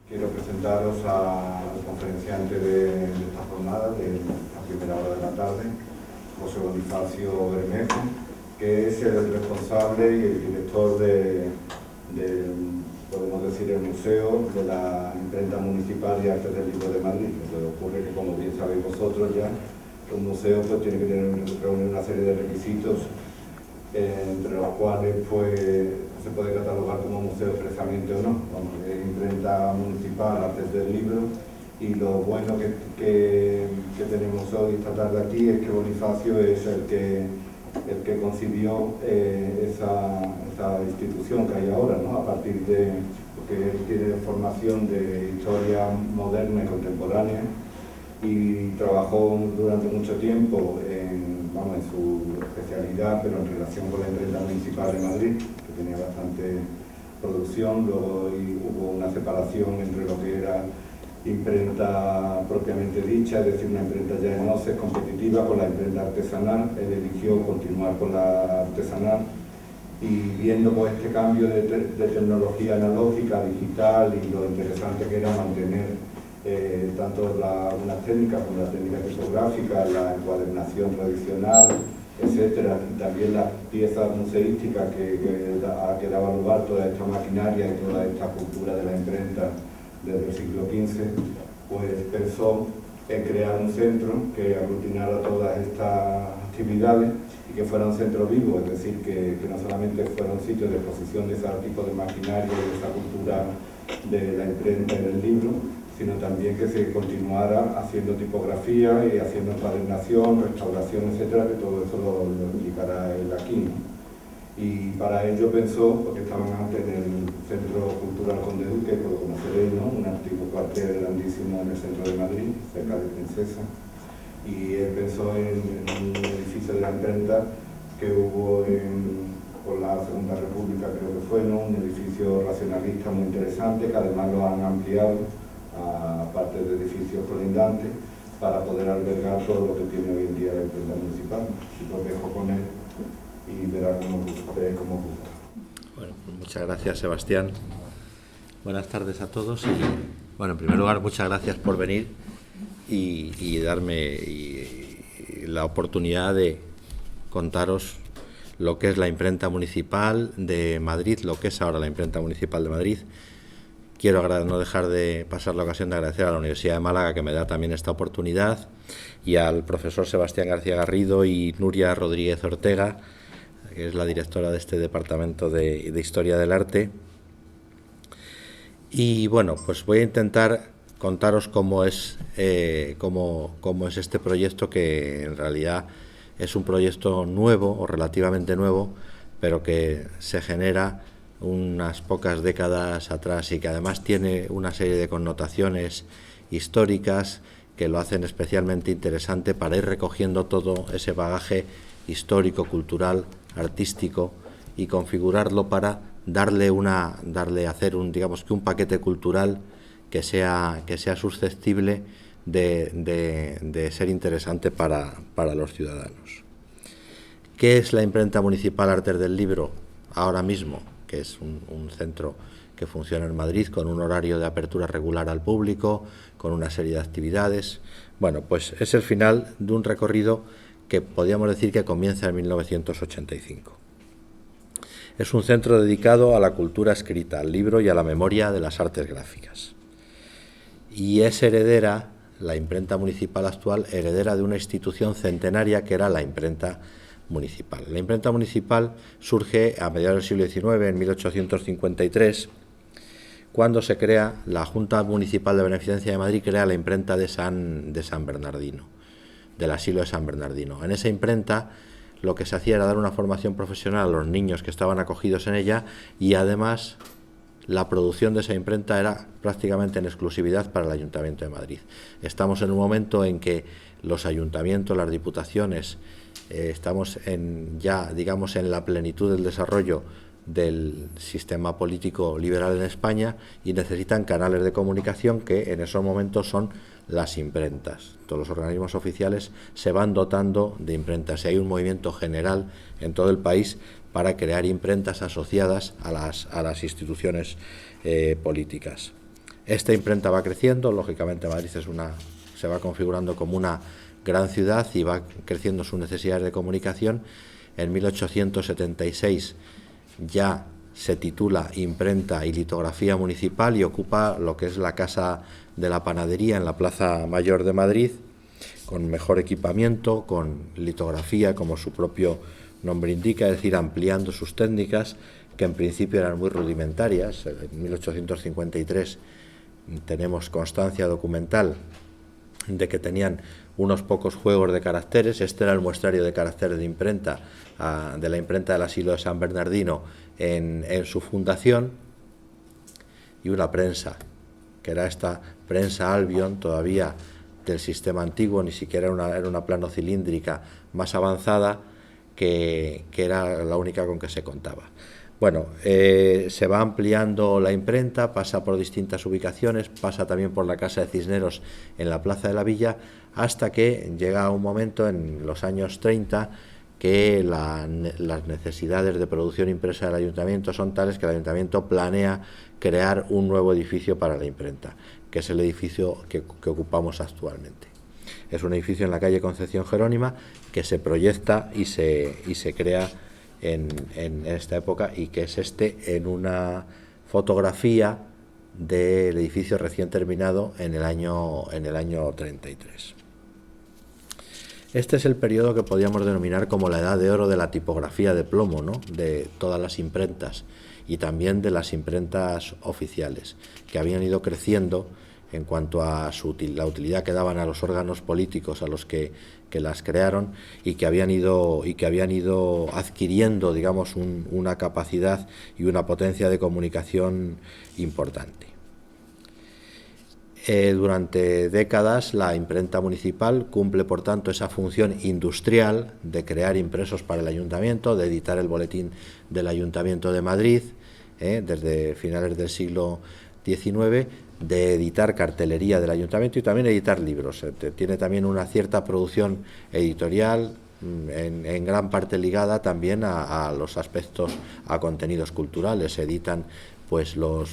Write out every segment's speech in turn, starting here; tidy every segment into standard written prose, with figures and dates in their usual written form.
Quiero presentaros al conferenciante de esta jornada, de la primera hora de la tarde, José Bonifacio Bermejo, que es el responsable y el director podemos decir, el Museo de la Imprenta Municipal y Artes del Libro de Madrid. Lo que ocurre que, como bien sabéis vosotros ya, un museo pues tiene que reunir una serie de requisitos, entre los cuales pues se puede catalogar como museo expresamente o no. Vamos, es imprenta municipal, artes del libro, y lo bueno que tenemos hoy esta tarde aquí es que Bonifacio es el que concibió esa institución que hay ahora, ¿no? A partir de, porque él tiene formación de historia moderna y contemporánea, y trabajó durante mucho tiempo en su especialidad, pero en relación con la imprenta municipal de Madrid, que tenía bastante producción. Luego hubo una separación entre lo que era imprenta propiamente dicha, es decir, una imprenta ya en hoces competitiva, con la imprenta artesanal. Él eligió continuar con la artesanal, y viendo pues este cambio de tecnología analógica, digital, y lo interesante que era mantener tanto unas técnicas como la técnica tipográfica, la encuadernación tradicional, etcétera, y también las piezas museísticas que daba lugar toda esta maquinaria y toda esta cultura de la imprenta desde el siglo XV, pues pensó en crear un centro que aglutinara todas estas actividades y que fuera un centro vivo, es decir, que no solamente fuera un sitio de exposición de ese tipo de maquinaria y de esa cultura de la imprenta y del libro, sino también que se continuara haciendo tipografía y haciendo encuadernación, restauración, etcétera, que todo eso lo explicará él aquí, ¿no? Y para ello pensó, porque estaban antes en el Centro Cultural Conde Duque, que lo conoceréis, ¿no? Un antiguo cuartel grandísimo en el centro de Madrid, cerca de Princesa, y él pensó en un edificio de la imprenta que hubo por la Segunda República, creo que fue, ¿no? Un edificio racionalista muy interesante, que además lo han ampliado a parte de edificios colindantes para poder albergar todo lo que tiene hoy en día la imprenta municipal. Y lo dejo con él y verá cómo gusta. Bueno, pues muchas gracias, Sebastián. Buenas tardes a todos y, bueno, en primer lugar, muchas gracias por venir y darme la oportunidad de contaros lo que es la imprenta municipal de Madrid, lo que es ahora la imprenta municipal de Madrid. Quiero no dejar de pasar la ocasión de agradecer a la Universidad de Málaga, que me da también esta oportunidad, y al profesor Sebastián García Garrido y Nuria Rodríguez Ortega, que es la directora de este Departamento de Historia del Arte. Y bueno, pues voy a intentar contaros cómo es este proyecto, que en realidad es un proyecto nuevo o relativamente nuevo, pero que se genera unas pocas décadas atrás y que además tiene una serie de connotaciones históricas que lo hacen especialmente interesante para ir recogiendo todo ese bagaje histórico, cultural, artístico, y configurarlo para hacer un paquete cultural que sea susceptible de ser interesante para los ciudadanos. ¿Qué es la Imprenta Municipal Artes del Libro ahora mismo? Que es un centro que funciona en Madrid con un horario de apertura regular al público, con una serie de actividades. Bueno, pues es el final de un recorrido que podríamos decir que comienza en 1985. Es un centro dedicado a la cultura escrita, al libro y a la memoria de las artes gráficas. Y es heredera, la imprenta municipal actual, heredera de una institución centenaria que era la imprenta municipal. La imprenta municipal surge a mediados del siglo XIX, en 1853, cuando se crea la Junta Municipal de Beneficencia de Madrid, crea la imprenta de San Bernardino, del asilo de San Bernardino. En esa imprenta lo que se hacía era dar una formación profesional a los niños que estaban acogidos en ella, y además la producción de esa imprenta era prácticamente en exclusividad para el Ayuntamiento de Madrid. Estamos en un momento en que los ayuntamientos, las diputaciones, estamos en la plenitud del desarrollo del sistema político liberal en España, y necesitan canales de comunicación, que en esos momentos son las imprentas. Todos los organismos oficiales se van dotando de imprentas, y hay un movimiento general en todo el país para crear imprentas asociadas a las instituciones políticas. Esta imprenta va creciendo, lógicamente Madrid se va configurando como una gran ciudad y va creciendo sus necesidades de comunicación. En 1876 ya se titula Imprenta y Litografía Municipal y ocupa lo que es la Casa de la Panadería en la Plaza Mayor de Madrid, con mejor equipamiento, con litografía, como su propio nombre indica, es decir, ampliando sus técnicas, que en principio eran muy rudimentarias. En 1853 tenemos constancia documental de que tenían unos pocos juegos de caracteres. Este era el muestrario de caracteres de imprenta de la imprenta del Asilo de San Bernardino en su fundación, y una prensa, que era esta prensa Albion, todavía del sistema antiguo, ni siquiera era una plano cilíndrica más avanzada, que era la única con que se contaba. Bueno, se va ampliando la imprenta, pasa por distintas ubicaciones, pasa también por la Casa de Cisneros en la Plaza de la Villa, hasta que llega un momento en los años 30 que las necesidades de producción impresa del ayuntamiento son tales que el ayuntamiento planea crear un nuevo edificio para la imprenta, que es el edificio que ocupamos actualmente. Es un edificio en la calle Concepción Jerónima que se proyecta y se crea en esta época, y que es en una fotografía del edificio recién terminado en el año 33. Este es el periodo que podríamos denominar como la edad de oro de la tipografía de plomo, ¿no?, de todas las imprentas y también de las imprentas oficiales, que habían ido creciendo en cuanto a la utilidad que daban a los órganos políticos a los que las crearon, y que habían ido adquiriendo, digamos, una capacidad y una potencia de comunicación importante. Durante décadas la imprenta municipal cumple, por tanto, esa función industrial de crear impresos para el ayuntamiento, de editar el boletín del Ayuntamiento de Madrid, desde finales del siglo XIX, de editar cartelería del ayuntamiento y también editar libros. Tiene también una cierta producción editorial, en gran parte ligada también a los aspectos, a contenidos culturales. Se editan pues los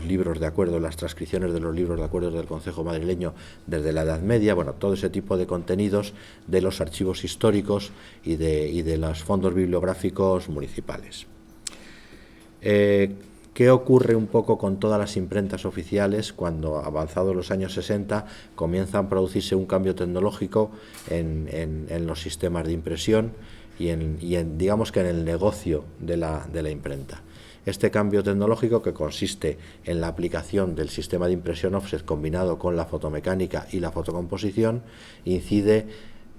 libros de acuerdo, las transcripciones de los libros de acuerdo del Concejo madrileño desde la Edad Media, bueno, todo ese tipo de contenidos de los archivos históricos y de los fondos bibliográficos municipales. ¿Qué ocurre un poco con todas las imprentas oficiales cuando, avanzados los años 60, comienzan a producirse un cambio tecnológico en los sistemas de impresión y digamos que en el negocio de la imprenta? Este cambio tecnológico, que consiste en la aplicación del sistema de impresión offset combinado con la fotomecánica y la fotocomposición, incide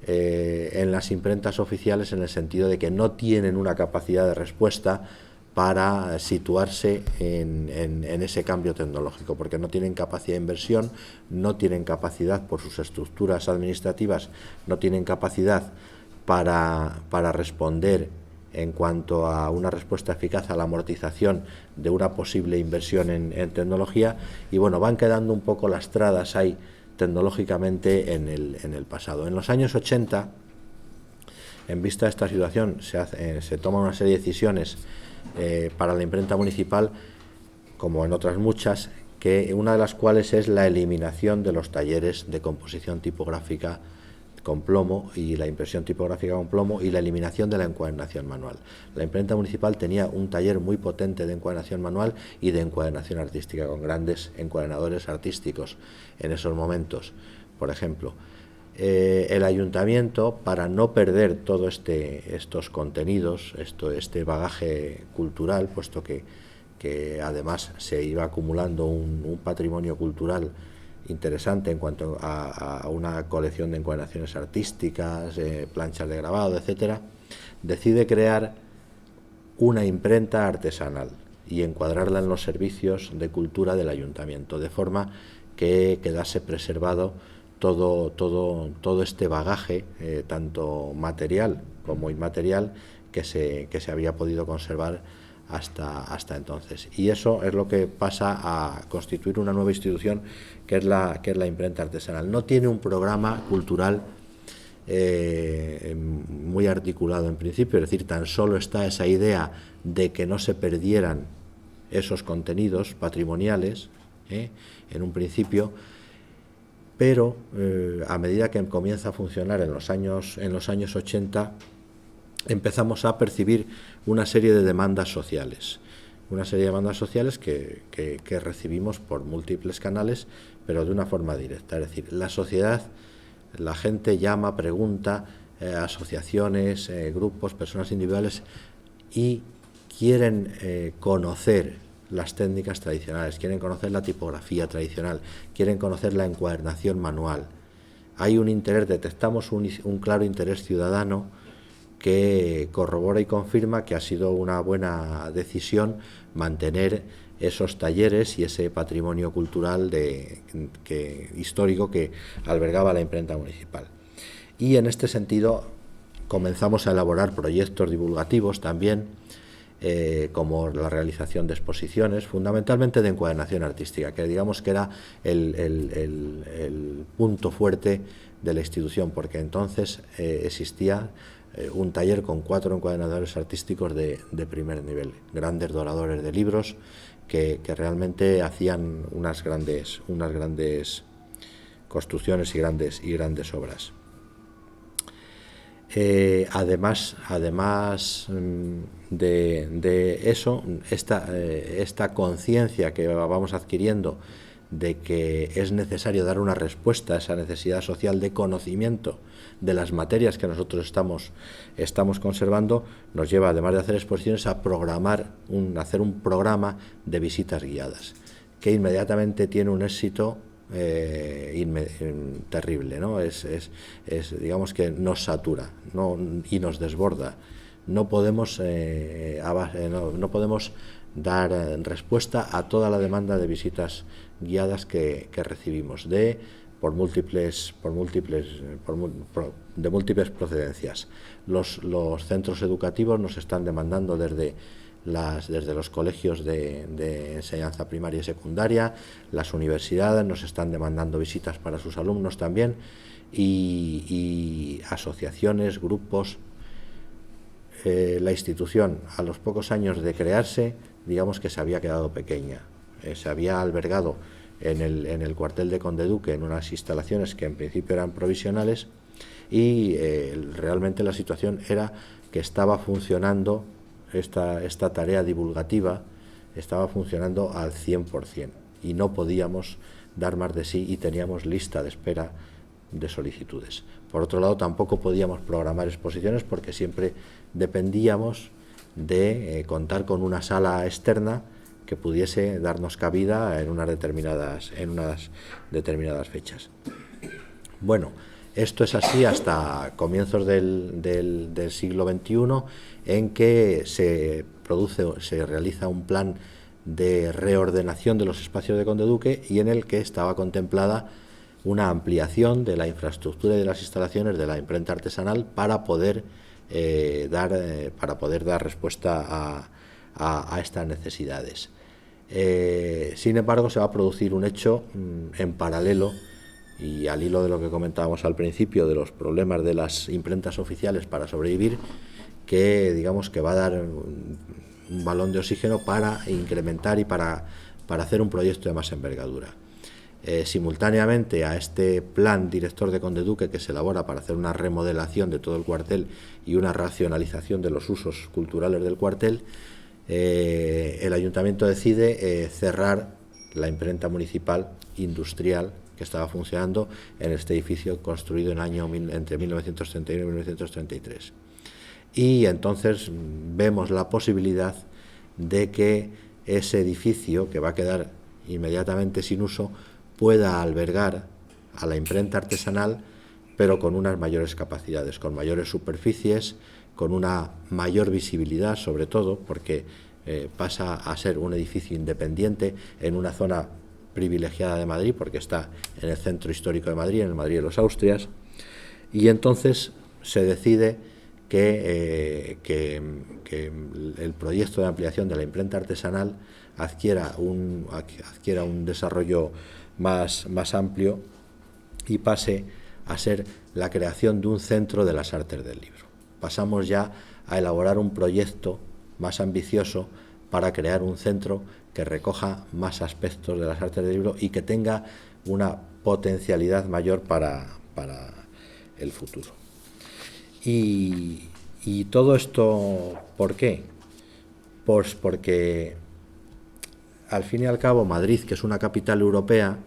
en las imprentas oficiales en el sentido de que no tienen una capacidad de respuesta para situarse en ese cambio tecnológico, porque no tienen capacidad de inversión, no tienen capacidad por sus estructuras administrativas, no tienen capacidad para responder en cuanto a una respuesta eficaz a la amortización de una posible inversión en tecnología, y bueno, van quedando un poco lastradas ahí tecnológicamente en el pasado. En los años 80, en vista de esta situación, se toman una serie de decisiones para la imprenta municipal, como en otras muchas, que una de las cuales es la eliminación de los talleres de composición tipográfica con plomo y la impresión tipográfica con plomo, y la eliminación de la encuadernación manual. La imprenta municipal tenía un taller muy potente de encuadernación manual y de encuadernación artística, con grandes encuadernadores artísticos en esos momentos. Por ejemplo, el ayuntamiento, para no perder todos estos contenidos, este bagaje cultural, puesto que además se iba acumulando un patrimonio cultural interesante en cuanto a una colección de encuadernaciones artísticas, planchas de grabado, etcétera, decide crear una imprenta artesanal y encuadrarla en los servicios de cultura del ayuntamiento, de forma que quedase preservado todo este bagaje, tanto material como inmaterial, que se había podido conservar hasta entonces. Y eso es lo que pasa a constituir una nueva institución, que es la imprenta artesanal. No tiene un programa cultural muy articulado en principio, es decir, tan solo está esa idea de que no se perdieran esos contenidos patrimoniales, en un principio, pero a medida que comienza a funcionar en los años 80, empezamos a percibir una serie de demandas sociales. Una serie de demandas sociales que recibimos por múltiples canales, pero de una forma directa. Es decir, la sociedad, la gente llama, pregunta, asociaciones, grupos, personas individuales, y quieren conocer las técnicas tradicionales, quieren conocer la tipografía tradicional, quieren conocer la encuadernación manual. Hay un interés, detectamos un claro interés ciudadano que corrobora y confirma que ha sido una buena decisión mantener esos talleres y ese patrimonio cultural histórico que albergaba la imprenta municipal. Y en este sentido comenzamos a elaborar proyectos divulgativos también, como la realización de exposiciones, fundamentalmente de encuadernación artística, que digamos que era el punto fuerte de la institución, porque entonces existía un taller con 4 encuadernadores artísticos de primer nivel, grandes doradores de libros que realmente hacían unas grandes construcciones y grandes obras. Además de eso, esta conciencia que vamos adquiriendo de que es necesario dar una respuesta a esa necesidad social de conocimiento de las materias que nosotros estamos conservando, nos lleva, además de hacer exposiciones, a hacer un programa de visitas guiadas, que inmediatamente tiene un éxito terrible, ¿no? Digamos que nos satura, y nos desborda. No podemos dar respuesta a toda la demanda de visitas guiadas que recibimos de múltiples procedencias. Los centros educativos nos están demandando desde los colegios de enseñanza primaria y secundaria, las universidades nos están demandando visitas para sus alumnos también, y asociaciones, grupos. La institución, a los pocos años de crearse, digamos que se había quedado pequeña. Se había albergado en el cuartel de Conde Duque, en unas instalaciones que en principio eran provisionales, y realmente la situación era que estaba funcionando esta tarea divulgativa, estaba funcionando al 100%, y no podíamos dar más de sí, y teníamos lista de espera de solicitudes. Por otro lado, tampoco podíamos programar exposiciones porque siempre dependíamos de contar con una sala externa que pudiese darnos cabida en unas determinadas fechas. Bueno, esto es así hasta comienzos del siglo XXI, en que se realiza un plan de reordenación de los espacios de Conde Duque, y en el que estaba contemplada una ampliación de la infraestructura y de las instalaciones de la imprenta artesanal para poder dar respuesta a estas necesidades. Sin embargo, se va a producir un hecho en paralelo, y al hilo de lo que comentábamos al principio de los problemas de las imprentas oficiales para sobrevivir, que digamos que va a dar un balón de oxígeno para incrementar y para hacer un proyecto de más envergadura. Simultáneamente a este plan director de Conde Duque, que se elabora para hacer una remodelación de todo el cuartel y una racionalización de los usos culturales del cuartel, el ayuntamiento decide cerrar la imprenta municipal industrial que estaba funcionando en este edificio construido entre 1931 y 1933. Y entonces vemos la posibilidad de que ese edificio, que va a quedar inmediatamente sin uso, pueda albergar a la imprenta artesanal, pero con unas mayores capacidades, con mayores superficies, con una mayor visibilidad, sobre todo porque pasa a ser un edificio independiente en una zona privilegiada de Madrid, porque está en el centro histórico de Madrid, en el Madrid de los Austrias, y entonces se decide que el proyecto de ampliación de la imprenta artesanal adquiera un desarrollo más amplio, y pase a ser la creación de un centro de las artes del libro. Pasamos ya a elaborar un proyecto más ambicioso para crear un centro que recoja más aspectos de las artes del libro y que tenga una potencialidad mayor para el futuro. Y todo esto, ¿por qué? Pues porque al fin y al cabo Madrid, que es una capital europea,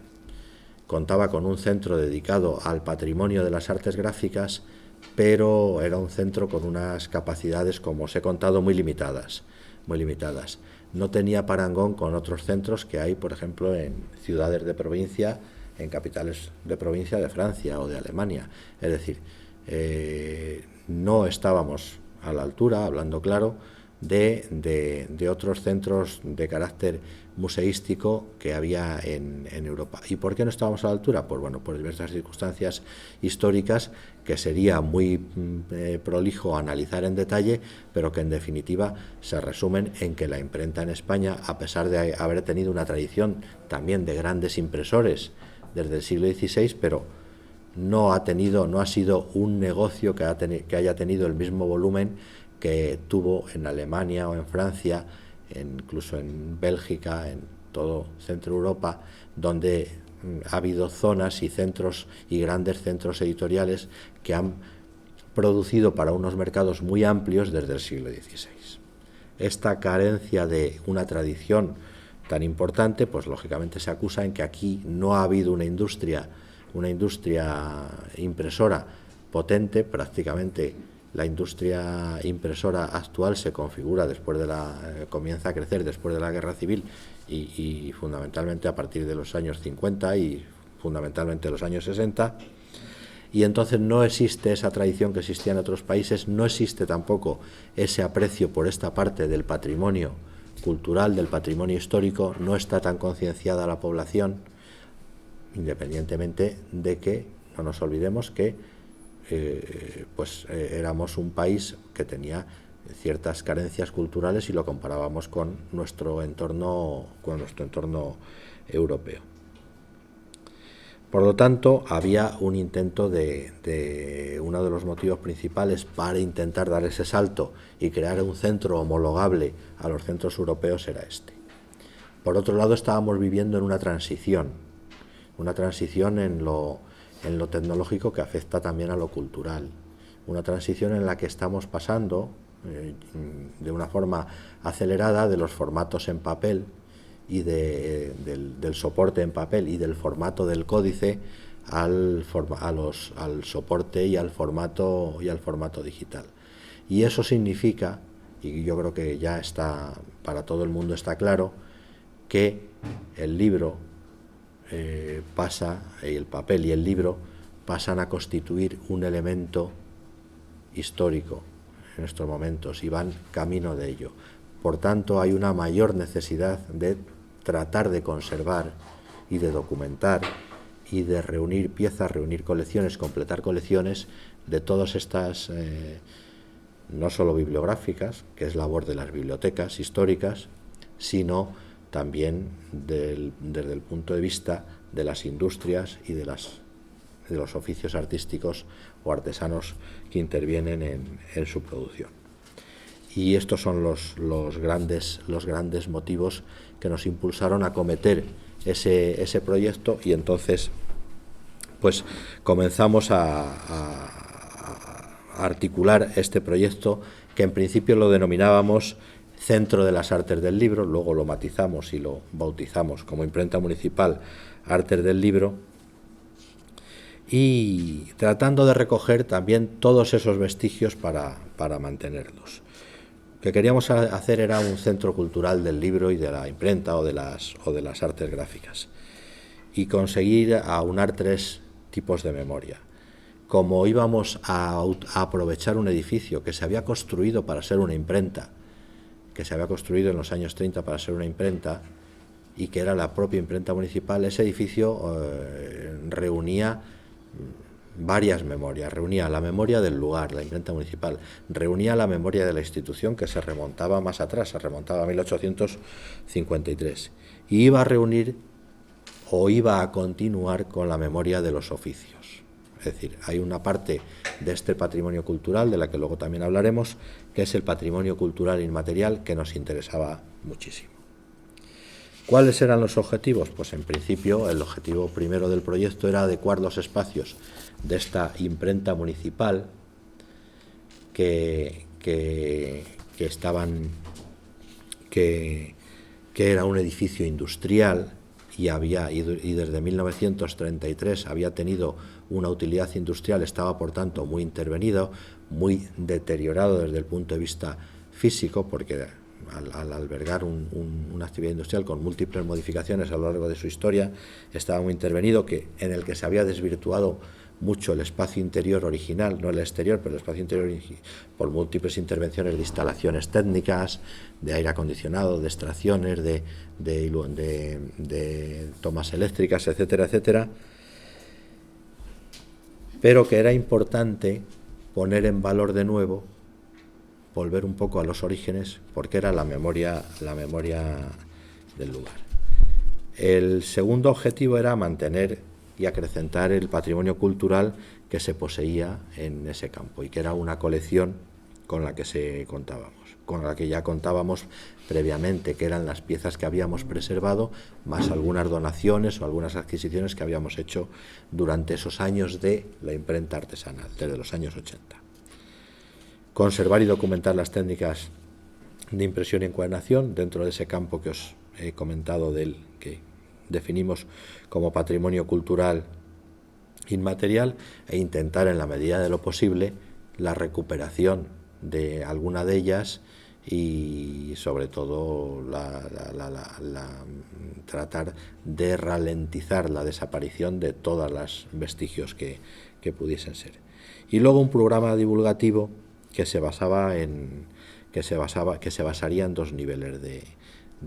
contaba con un centro dedicado al patrimonio de las artes gráficas, pero era un centro con unas capacidades, como os he contado, muy limitadas. No tenía parangón con otros centros que hay, por ejemplo, en ciudades de provincia, en capitales de provincia de Francia o de Alemania. Es decir, no estábamos a la altura, hablando claro, de otros centros de carácter museístico que había en Europa. ¿Y por qué no estábamos a la altura? Pues bueno, por diversas circunstancias históricas que sería muy prolijo analizar en detalle, pero que en definitiva se resumen en que la imprenta en España, a pesar de haber tenido una tradición también de grandes impresores desde el siglo XVI, pero no ha sido un negocio que haya tenido el mismo volumen que tuvo en Alemania o en Francia, incluso en Bélgica, en todo Centro Europa, donde ha habido zonas y centros y grandes centros editoriales que han producido para unos mercados muy amplios desde el siglo XVI. Esta carencia de una tradición tan importante, pues lógicamente se acusa en que aquí no ha habido una industria impresora potente. Prácticamente la industria impresora actual se configura comienza a crecer después de la Guerra Civil y fundamentalmente a partir de los años 50 y fundamentalmente los años 60, y entonces no existe esa tradición que existía en otros países, no existe tampoco ese aprecio por esta parte del patrimonio cultural, del patrimonio histórico, no está tan concienciada la población, independientemente de que no nos olvidemos que éramos un país que tenía ciertas carencias culturales y lo comparábamos con nuestro entorno europeo. Por lo tanto, había un intento uno de los motivos principales para intentar dar ese salto y crear un centro homologable a los centros europeos era este. Por otro lado, estábamos viviendo en una transición en lo tecnológico que afecta también a lo cultural, una transición en la que estamos pasando de una forma acelerada de los formatos en papel y del soporte en papel y del formato del códice al soporte y al formato digital. Y eso significa, y yo creo que ya está para todo el mundo está claro, que el libro el papel y el libro pasan a constituir un elemento histórico en estos momentos y van camino de ello. Por tanto, hay una mayor necesidad de tratar de conservar y de documentar y de reunir piezas, reunir colecciones, completar colecciones de todas estas, no solo bibliográficas, que es labor de las bibliotecas históricas, sino también desde el punto de vista de las industrias y de los oficios artísticos o artesanos que intervienen en su producción. Y estos son los grandes motivos que nos impulsaron a acometer ese proyecto, y entonces pues comenzamos a articular este proyecto, que en principio lo denominábamos Centro de las Artes del Libro, luego lo matizamos y lo bautizamos como Imprenta Municipal Artes del Libro, y tratando de recoger también todos esos vestigios para mantenerlos. Lo que queríamos hacer era un centro cultural del libro y de la imprenta o de las artes gráficas, y conseguir aunar tres tipos de memoria. Como íbamos a aprovechar un edificio que se había construido para ser una imprenta, que se había construido en los años 30 para ser una imprenta, y que era la propia imprenta municipal, ese edificio reunía varias memorias. Reunía la memoria del lugar, la imprenta municipal, reunía la memoria de la institución, que se remontaba más atrás, se remontaba a 1853, y iba a reunir o iba a continuar con la memoria de los oficios. Es decir, hay una parte de este patrimonio cultural, de la que luego también hablaremos, que es el patrimonio cultural inmaterial, que nos interesaba muchísimo. ¿Cuáles eran los objetivos? Pues en principio el objetivo primero del proyecto era adecuar los espacios de esta imprenta municipal que era un edificio industrial y desde 1933 había tenido una utilidad industrial, estaba por tanto muy intervenido, muy deteriorado desde el punto de vista físico, porque al albergar una actividad industrial con múltiples modificaciones a lo largo de su historia, estaba muy intervenido, en el que se había desvirtuado mucho el espacio interior original, no el exterior, pero el espacio interior por múltiples intervenciones de instalaciones técnicas, de aire acondicionado, de extracciones, de tomas eléctricas, etcétera, etcétera, pero que era importante poner en valor de nuevo, volver un poco a los orígenes, porque era la memoria del lugar. El segundo objetivo era mantener y acrecentar el patrimonio cultural que se poseía en ese campo y que era una colección con la que ya contábamos previamente, que eran las piezas que habíamos preservado, más algunas donaciones o algunas adquisiciones que habíamos hecho durante esos años de la imprenta artesanal, desde los años 80. Conservar y documentar las técnicas de impresión y encuadernación dentro de ese campo que os he comentado, que definimos como patrimonio cultural inmaterial, e intentar en la medida de lo posible la recuperación de alguna de ellas y sobre todo tratar de ralentizar la desaparición de todos los vestigios que pudiesen ser. Y luego un programa divulgativo que se basaría en dos niveles de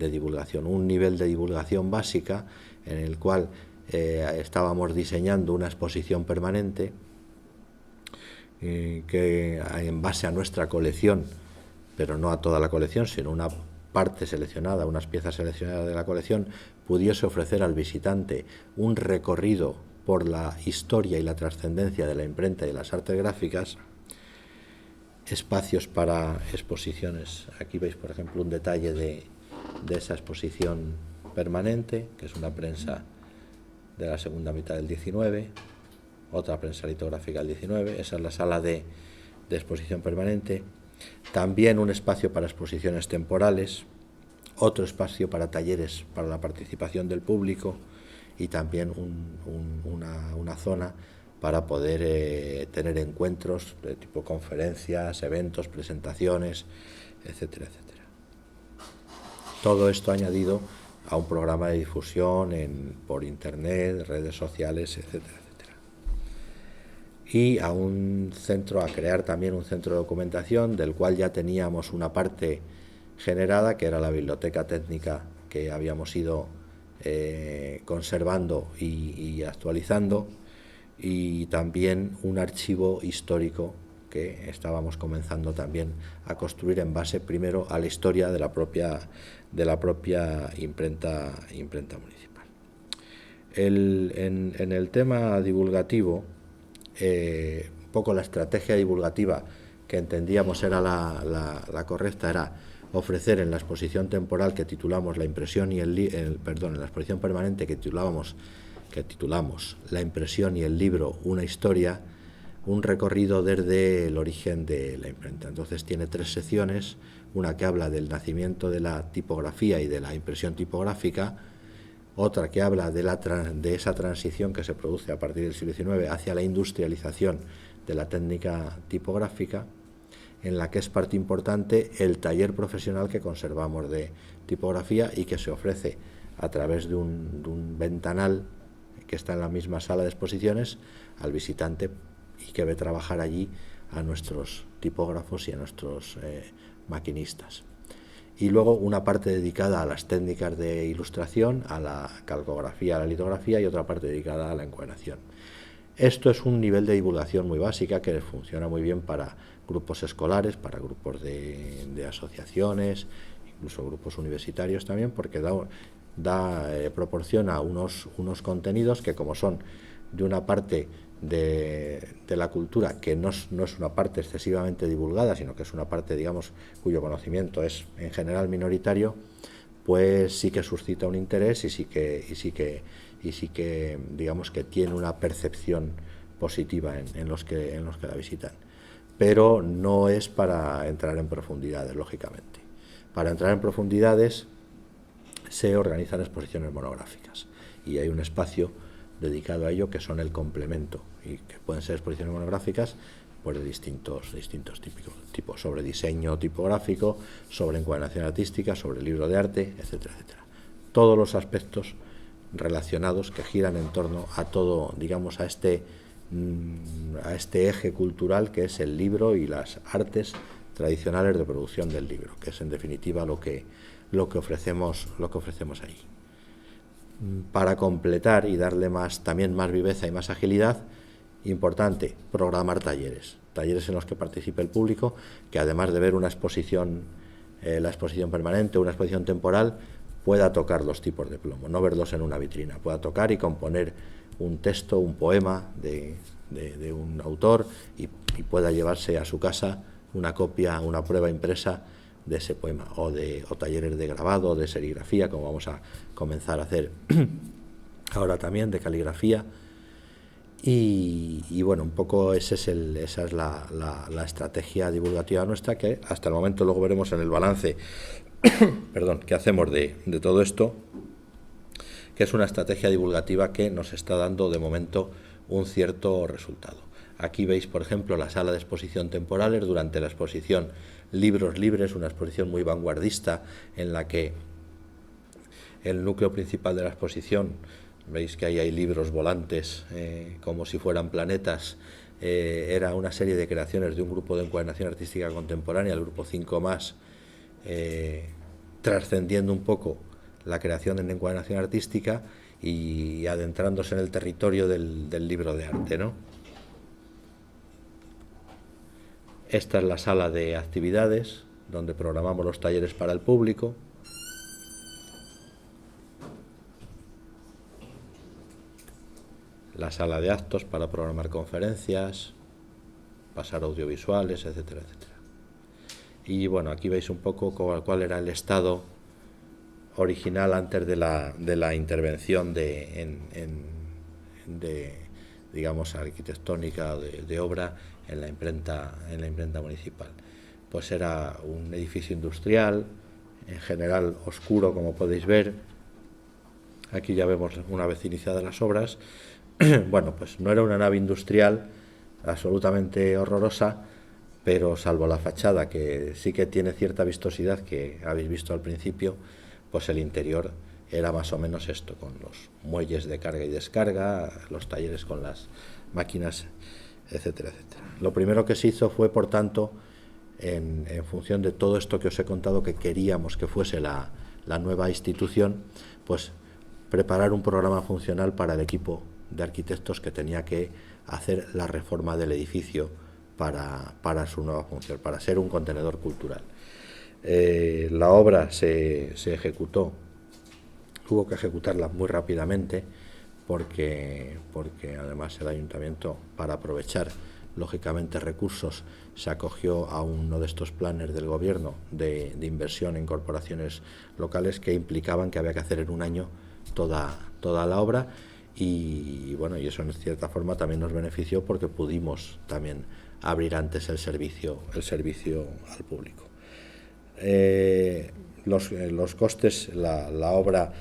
divulgación. Un nivel de divulgación básica, en el cual estábamos diseñando una exposición permanente que, en base a nuestra colección, pero no a toda la colección, sino una parte seleccionada, unas piezas seleccionadas de la colección, pudiese ofrecer al visitante un recorrido por la historia y la trascendencia de la imprenta y de las artes gráficas, espacios para exposiciones. Aquí veis, por ejemplo, un detalle de esa exposición permanente, que es una prensa de la segunda mitad del 19, otra prensa litográfica del 19, esa es la sala de exposición permanente. También un espacio para exposiciones temporales, otro espacio para talleres para la participación del público y también una zona para poder tener encuentros de tipo conferencias, eventos, presentaciones, etcétera, etcétera. Todo esto añadido a un programa de difusión por internet, redes sociales, etcétera, etcétera. Y a crear también un centro de documentación, del cual ya teníamos una parte generada, que era la biblioteca técnica que habíamos ido conservando y actualizando, y también un archivo histórico que estábamos comenzando también a construir en base primero a la historia de la propia imprenta municipal. En el tema divulgativo, un poco la estrategia divulgativa que entendíamos era la correcta era ofrecer en la exposición temporal que titulamos la impresión y en la exposición permanente que titulamos La impresión y el libro, una historia, un recorrido desde el origen de la imprenta. Entonces tiene 3 secciones, una que habla del nacimiento de la tipografía y de la impresión tipográfica, otra que habla de esa transición que se produce a partir del siglo XIX hacia la industrialización de la técnica tipográfica, en la que es parte importante el taller profesional que conservamos de tipografía y que se ofrece a través de un ventanal que está en la misma sala de exposiciones al visitante y que ve trabajar allí a nuestros tipógrafos y a nuestros maquinistas. Y luego una parte dedicada a las técnicas de ilustración, a la calcografía, a la litografía, y otra parte dedicada a la encuadernación. Esto es un nivel de divulgación muy básica que funciona muy bien para grupos escolares, para grupos de asociaciones, incluso grupos universitarios también, porque proporciona unos contenidos que, como son de una parte de la cultura que no es una parte excesivamente divulgada, sino que es una parte, digamos, cuyo conocimiento es en general minoritario, pues sí que suscita un interés y sí que digamos que tiene una percepción positiva en los que la visitan. Pero no es para entrar en profundidades, lógicamente. Para entrar en profundidades se organizan exposiciones monográficas y hay un espacio dedicado a ello que son el complemento, y que pueden ser exposiciones monográficas pues de distintos tipos, sobre diseño tipográfico, sobre encuadernación artística, sobre libro de arte, etcétera, etcétera. Todos los aspectos relacionados que giran en torno a todo, digamos, a este eje cultural que es el libro y las artes tradicionales de producción del libro, que es en definitiva lo que ofrecemos ahí. Para completar y darle también más viveza y más agilidad, importante programar talleres en los que participe el público, que además de ver una exposición, la exposición permanente o una exposición temporal, pueda tocar los tipos de plomo, no verlos en una vitrina, pueda tocar y componer un texto, un poema de un autor y pueda llevarse a su casa una copia, una prueba impresa de ese poema, o talleres de grabado, de serigrafía, como vamos a comenzar a hacer ahora también, de caligrafía. Y bueno, un poco esa es la estrategia divulgativa nuestra, que hasta el momento, luego veremos en el balance que hacemos de todo esto, que es una estrategia divulgativa que nos está dando de momento un cierto resultado. Aquí veis, por ejemplo, la sala de exposición temporales durante la exposición Libros Libres, una exposición muy vanguardista en la que el núcleo principal de la exposición, veis que ahí hay libros volantes como si fueran planetas, era una serie de creaciones de un grupo de encuadernación artística contemporánea, el grupo 5+, trascendiendo un poco la creación en encuadernación artística y adentrándose en el territorio del libro de arte, ¿no? Esta es la sala de actividades donde programamos los talleres para el público. La sala de actos para programar conferencias, pasar audiovisuales, etcétera, etcétera. Y bueno, aquí veis un poco cuál era el estado original antes de la intervención digamos, arquitectónica de obra en la imprenta municipal. Pues era un edificio industrial, en general oscuro, como podéis ver. Aquí ya vemos una vez iniciadas las obras. Bueno, pues no era una nave industrial absolutamente horrorosa, pero salvo la fachada, que sí que tiene cierta vistosidad, que habéis visto al principio, pues el interior era más o menos esto, con los muelles de carga y descarga, los talleres con las máquinas, etcétera, etcétera. Lo primero que se hizo fue, por tanto, en función de todo esto que os he contado, que queríamos que fuese la nueva institución, pues preparar un programa funcional para el equipo de arquitectos que tenía que hacer la reforma del edificio para su nueva función, para ser un contenedor cultural. La obra se ejecutó, hubo que ejecutarla muy rápidamente porque además el ayuntamiento, para aprovechar lógicamente recursos, se acogió a uno de estos planes del gobierno de inversión en corporaciones locales que implicaban que había que hacer en un año toda la obra. Y bueno, y eso en cierta forma también nos benefició porque pudimos también abrir antes el servicio al público. Los costes, la obra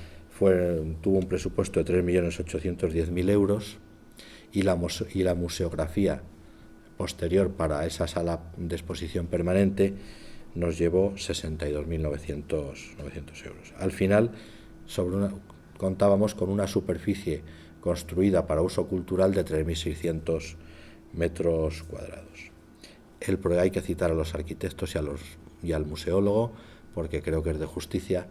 tuvo un presupuesto de 3.810.000 euros y la museografía posterior para esa sala de exposición permanente nos llevó 62.900 euros. Al final contábamos con una superficie construida para uso cultural de 3.600 metros cuadrados. Hay que citar a los arquitectos y al museólogo, porque creo que es de justicia.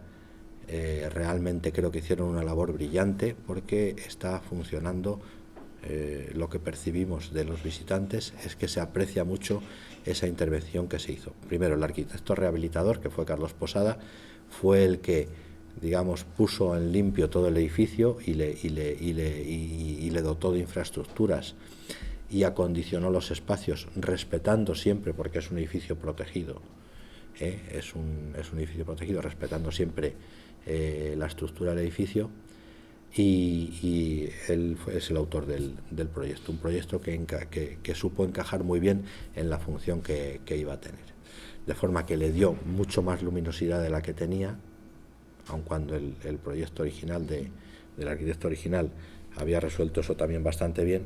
Realmente creo que hicieron una labor brillante, porque está funcionando. Lo que percibimos de los visitantes es que se aprecia mucho esa intervención que se hizo. Primero, el arquitecto rehabilitador, que fue Carlos Posada, fue el que, digamos, puso en limpio todo el edificio y le dotó de infraestructuras y acondicionó los espacios, respetando siempre, porque es un edificio protegido, es un edificio protegido, respetando siempre la estructura del edificio, y él es el autor del proyecto, un proyecto que supo encajar muy bien en la función que iba a tener, de forma que le dio mucho más luminosidad de la que tenía, aun cuando el proyecto original del arquitecto original había resuelto eso también bastante bien.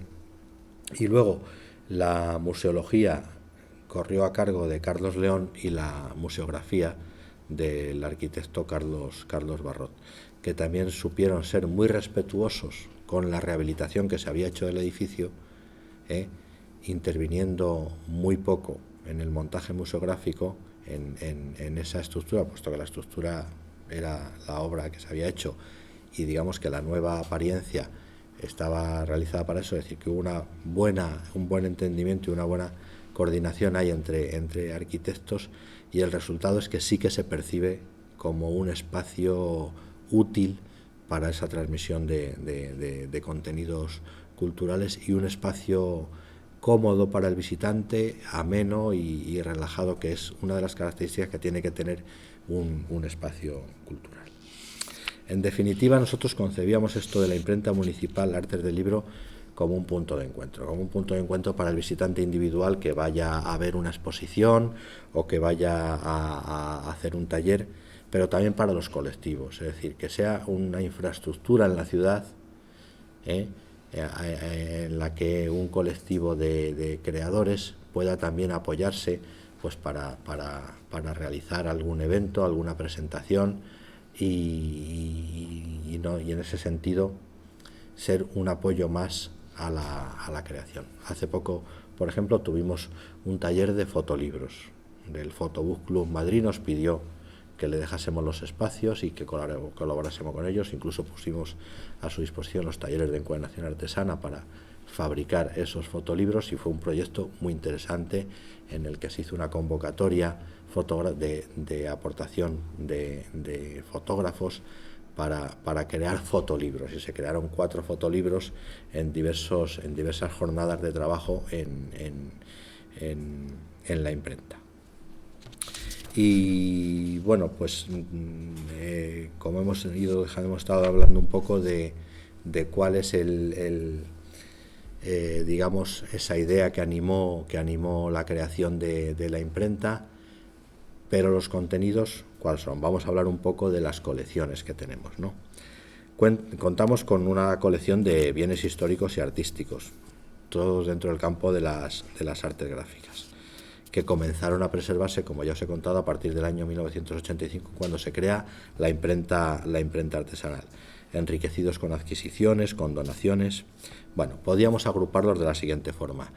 Y luego la museología corrió a cargo de Carlos León y la museografía del arquitecto Carlos Barrot, que también supieron ser muy respetuosos con la rehabilitación que se había hecho del edificio, interviniendo muy poco en el montaje museográfico en esa estructura, puesto que la estructura era la obra que se había hecho y digamos que la nueva apariencia estaba realizada para eso, es decir, que hubo un buen entendimiento y una buena coordinación ahí entre arquitectos, y el resultado es que sí que se percibe como un espacio útil para esa transmisión de contenidos culturales, y un espacio cómodo para el visitante, ameno y relajado, que es una de las características que tiene que tener un espacio cultural. En definitiva, nosotros concebíamos esto de la imprenta municipal Artes del Libro como un punto de encuentro, para el visitante individual que vaya a ver una exposición o que vaya a hacer un taller, pero también para los colectivos, es decir, que sea una infraestructura en la ciudad, en la que un colectivo de creadores pueda también apoyarse, pues para realizar algún evento, alguna presentación, y en ese sentido ser un apoyo más a la creación. Hace poco, por ejemplo, tuvimos un taller de fotolibros. Del Fotobook Club Madrid nos pidió que le dejásemos los espacios y que colaborásemos con ellos. Incluso pusimos a su disposición los talleres de encuadernación artesana para fabricar esos fotolibros, y fue un proyecto muy interesante en el que se hizo una convocatoria de aportación de fotógrafos para crear fotolibros, y se crearon 4 fotolibros en diversas jornadas de trabajo en la imprenta. Y bueno, pues como hemos estado hablando un poco de cuál es digamos, esa idea que animó la creación de la imprenta, pero los contenidos, ¿cuáles son? Vamos a hablar un poco de las colecciones que tenemos, ¿no? Contamos con una colección de bienes históricos y artísticos, todos dentro del campo de las artes gráficas, que comenzaron a preservarse, como ya os he contado, a partir del año 1985, cuando se crea la imprenta artesanal, enriquecidos con adquisiciones, con donaciones. Bueno, podíamos agruparlos de la siguiente forma: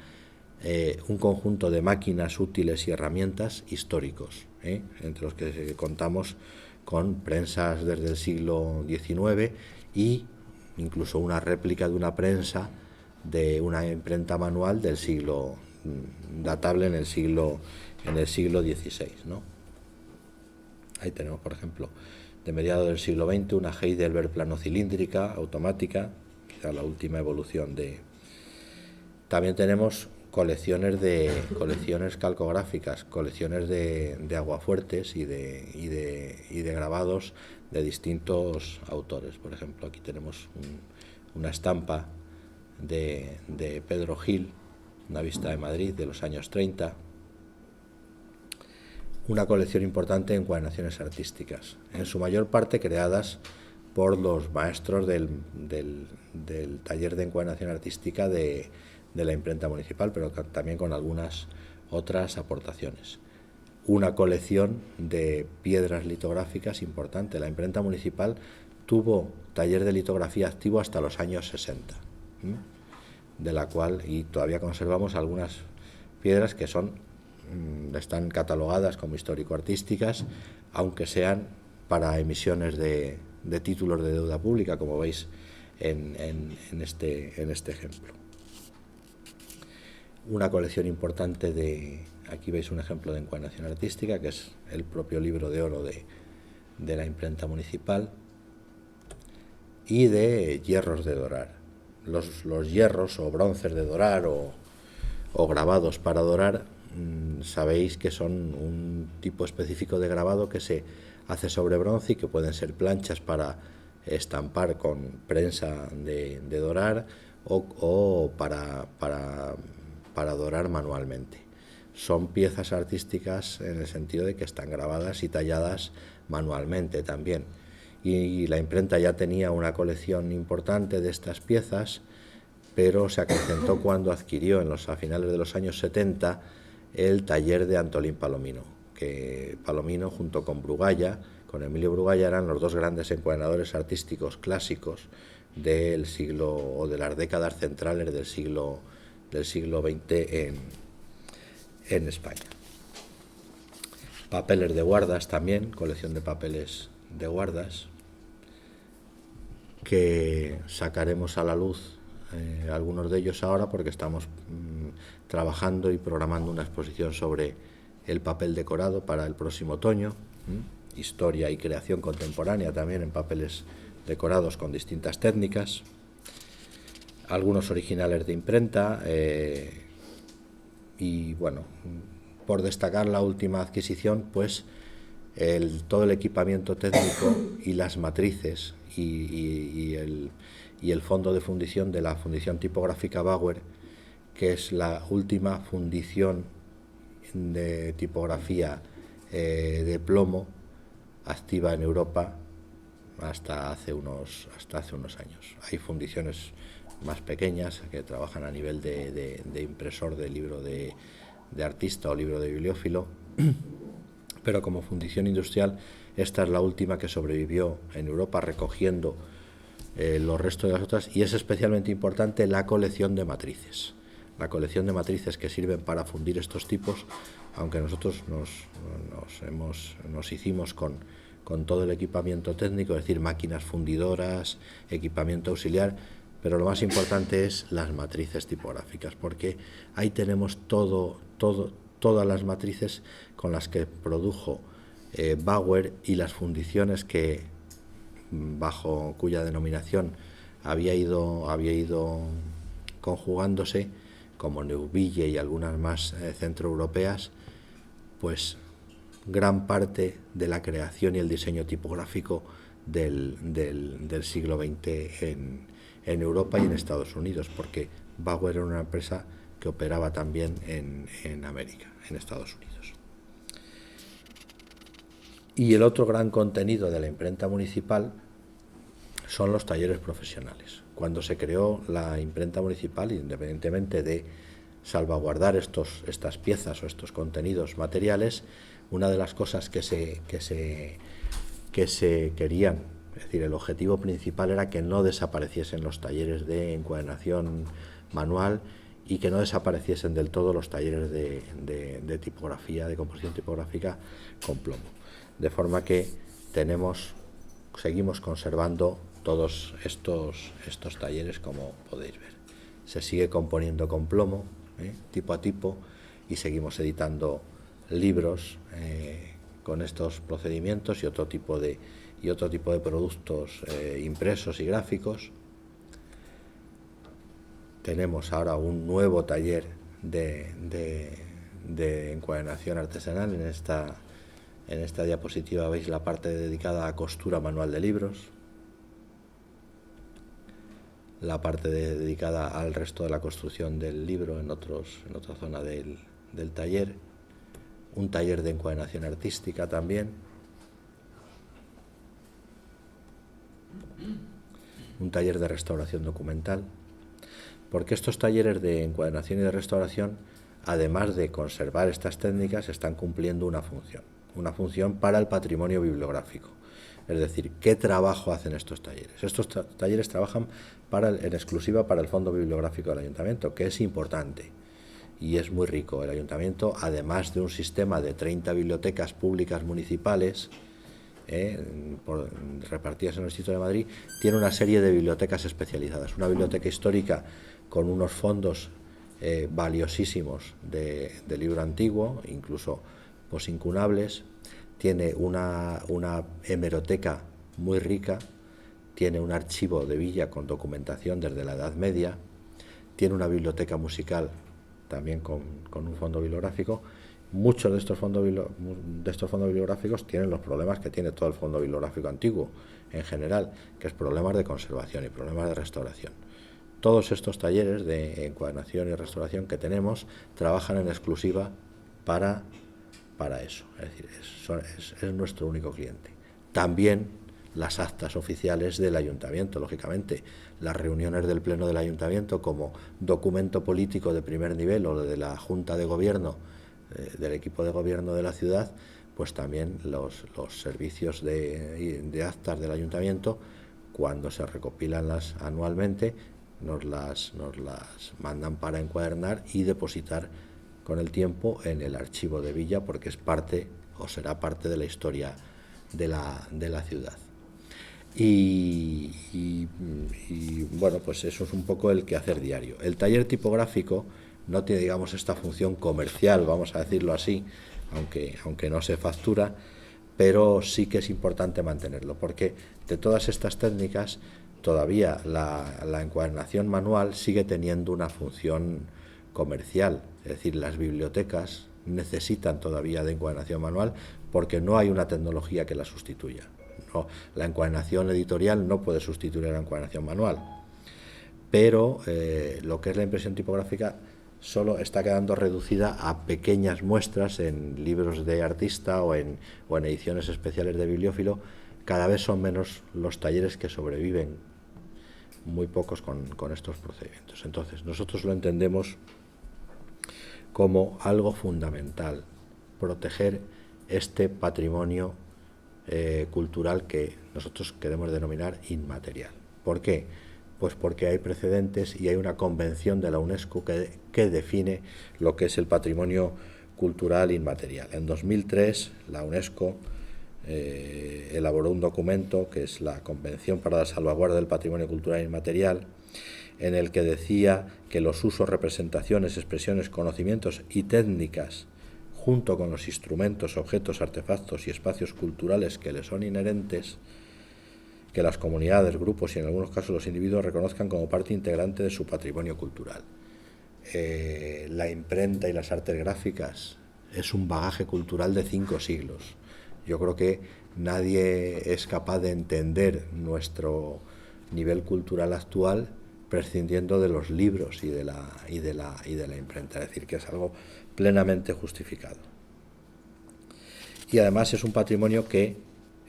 un conjunto de máquinas útiles y herramientas históricos, entre los que contamos con prensas desde el siglo XIX y incluso una réplica de una prensa de una imprenta manual del siglo datable en el siglo XVI, ¿no? Ahí tenemos, por ejemplo, de mediados del siglo XX, una Heidelberg planocilíndrica automática, quizá la última evolución de. También tenemos colecciones calcográficas, colecciones de aguafuertes y de grabados de distintos autores. Por ejemplo, aquí tenemos una estampa de Pedro Gil, una vista de Madrid de los años 30. Una colección importante de encuadernaciones artísticas, en su mayor parte creadas por los maestros del taller de encuadernación artística de la imprenta municipal, pero también con algunas otras aportaciones. Una colección de piedras litográficas importante. La imprenta municipal tuvo taller de litografía activo hasta los años 60, de la cual y todavía conservamos algunas piedras que están catalogadas como histórico-artísticas, aunque sean para emisiones de títulos de deuda pública, como veis en este ejemplo. Una colección importante aquí veis un ejemplo de encuadernación artística, que es el propio libro de oro de la imprenta municipal, y de hierros de dorar. Los hierros o bronces de dorar o grabados para dorar, sabéis que son un tipo específico de grabado que se hace sobre bronce y que pueden ser planchas para estampar con prensa de dorar o para dorar manualmente. Son piezas artísticas en el sentido de que están grabadas y talladas manualmente también. Y la imprenta ya tenía una colección importante de estas piezas, pero se acrecentó cuando adquirió a finales de los años 70 el taller de Antolín Palomino, que Palomino junto con Brugalla, con Emilio Brugalla, eran los dos grandes encuadernadores artísticos clásicos del siglo o de las décadas centrales del siglo XX en España. Papeles de Guardas también, colección de papeles de Guardas, que sacaremos a la luz algunos de ellos ahora porque estamos trabajando y programando una exposición sobre el papel decorado para el próximo otoño, historia y creación contemporánea también en papeles decorados con distintas técnicas, algunos originales de imprenta y bueno, por destacar la última adquisición, pues todo el equipamiento técnico y las matrices y el fondo de fundición de la Fundición Tipográfica Bauer, que es la última fundición de tipografía de plomo activa en Europa hasta hace unos años. Hay fundiciones más pequeñas que trabajan a nivel de impresor de libro de artista o libro de bibliófilo, pero como fundición industrial esta es la última que sobrevivió en Europa, recogiendo los restos de las otras, y es especialmente importante la colección de matrices. La colección de matrices que sirven para fundir estos tipos, aunque nosotros nos hicimos con todo el equipamiento técnico, es decir, máquinas fundidoras, equipamiento auxiliar, pero lo más importante es las matrices tipográficas, porque ahí tenemos todas las matrices con las que produjo Bauer y las fundiciones que bajo cuya denominación había ido conjugándose, como Neuville y algunas más centroeuropeas, pues gran parte de la creación y el diseño tipográfico del siglo XX en Europa y en Estados Unidos, porque Bauer era una empresa que operaba también en América, en Estados Unidos. Y el otro gran contenido de la imprenta municipal son los talleres profesionales. Cuando se creó la imprenta municipal, independientemente de salvaguardar estas piezas o estos contenidos materiales, una de las cosas que se querían, es decir, el objetivo principal era que no desapareciesen los talleres de encuadernación manual y que no desapareciesen del todo los talleres de tipografía, de composición tipográfica con plomo. De forma que seguimos conservando todos estos talleres, como podéis ver. Se sigue componiendo con plomo, tipo a tipo, y seguimos editando libros con estos procedimientos y otro tipo de productos impresos y gráficos. Tenemos ahora un nuevo taller de encuadernación artesanal. En esta diapositiva veis la parte dedicada a costura manual de libros, la parte dedicada al resto de la construcción del libro en otra zona del taller, un taller de encuadernación artística también, un taller de restauración documental, porque estos talleres de encuadernación y de restauración, además de conservar estas técnicas, están cumpliendo una función para el patrimonio bibliográfico. Es decir, ¿qué trabajo hacen estos talleres? Estos talleres trabajan en exclusiva para el fondo bibliográfico del ayuntamiento, que es importante y es muy rico. El ayuntamiento, además de un sistema de 30 bibliotecas públicas municipales repartidas en el Distrito de Madrid, tiene una serie de bibliotecas especializadas. Una biblioteca histórica con unos fondos valiosísimos de libro antiguo, incluso posincunables. Tiene una hemeroteca muy rica, tiene un archivo de villa con documentación desde la Edad Media, tiene una biblioteca musical también con un fondo bibliográfico. Muchos de estos fondos bibliográficos tienen los problemas que tiene todo el fondo bibliográfico antiguo en general, que es problemas de conservación y problemas de restauración. Todos estos talleres de encuadernación y restauración que tenemos trabajan en exclusiva para eso, es decir, es nuestro único cliente. También las actas oficiales del ayuntamiento, lógicamente, las reuniones del Pleno del Ayuntamiento como documento político de primer nivel o de la Junta de Gobierno, del equipo de gobierno de la ciudad, pues también los servicios de actas del ayuntamiento, cuando se recopilan anualmente, nos las mandan para encuadernar y depositar con el tiempo en el archivo de Villa, porque es parte o será parte de la historia de la ciudad. Y bueno, pues eso es un poco el quehacer diario. El taller tipográfico no tiene, digamos, esta función comercial, vamos a decirlo así, aunque no se factura, pero sí que es importante mantenerlo, porque de todas estas técnicas todavía la encuadernación manual sigue teniendo una función comercial, es decir, las bibliotecas necesitan todavía de encuadernación manual porque no hay una tecnología que la sustituya. No, la encuadernación editorial no puede sustituir a la encuadernación manual, pero lo que es la impresión tipográfica solo está quedando reducida a pequeñas muestras en libros de artista o en ediciones especiales de bibliófilo. Cada vez son menos los talleres que sobreviven, muy pocos con estos procedimientos. Entonces, nosotros lo entendemos como algo fundamental, proteger este patrimonio cultural que nosotros queremos denominar inmaterial. ¿Por qué? Pues porque hay precedentes y hay una convención de la UNESCO que define lo que es el patrimonio cultural inmaterial. En 2003 la UNESCO elaboró un documento que es la Convención para la Salvaguarda del Patrimonio Cultural Inmaterial, en el que decía que los usos, representaciones, expresiones, conocimientos y técnicas, junto con los instrumentos, objetos, artefactos y espacios culturales que les son inherentes, que las comunidades, grupos y en algunos casos los individuos reconozcan como parte integrante de su patrimonio cultural. La imprenta y las artes gráficas es un bagaje cultural de 5 siglos. Yo creo que nadie es capaz de entender nuestro nivel cultural actual prescindiendo de los libros y de la imprenta, es decir, que es algo plenamente justificado. Y además es un patrimonio que,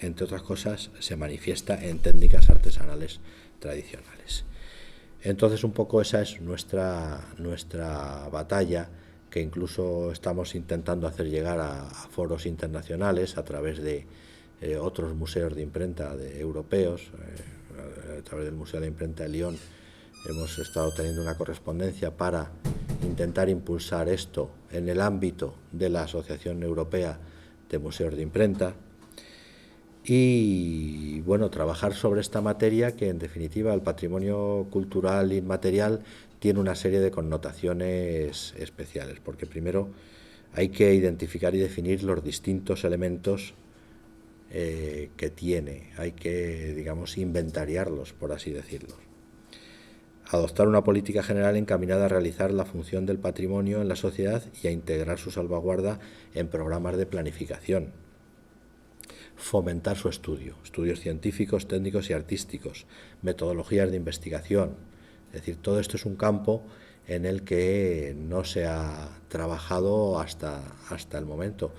entre otras cosas, se manifiesta en técnicas artesanales tradicionales. Entonces, un poco esa es nuestra batalla, que incluso estamos intentando hacer llegar a foros internacionales a través de otros museos de imprenta europeos, a través del Museo de la Imprenta de Lyon. Hemos estado teniendo una correspondencia para intentar impulsar esto en el ámbito de la Asociación Europea de Museos de Imprenta y, bueno, trabajar sobre esta materia que, en definitiva, el patrimonio cultural inmaterial tiene una serie de connotaciones especiales, porque primero hay que identificar y definir los distintos elementos que tiene, hay que, digamos, inventariarlos, por así decirlo. Adoptar una política general encaminada a realizar la función del patrimonio en la sociedad y a integrar su salvaguarda en programas de planificación. Fomentar su estudios científicos, técnicos y artísticos, metodologías de investigación. Es decir, todo esto es un campo en el que no se ha trabajado hasta el momento,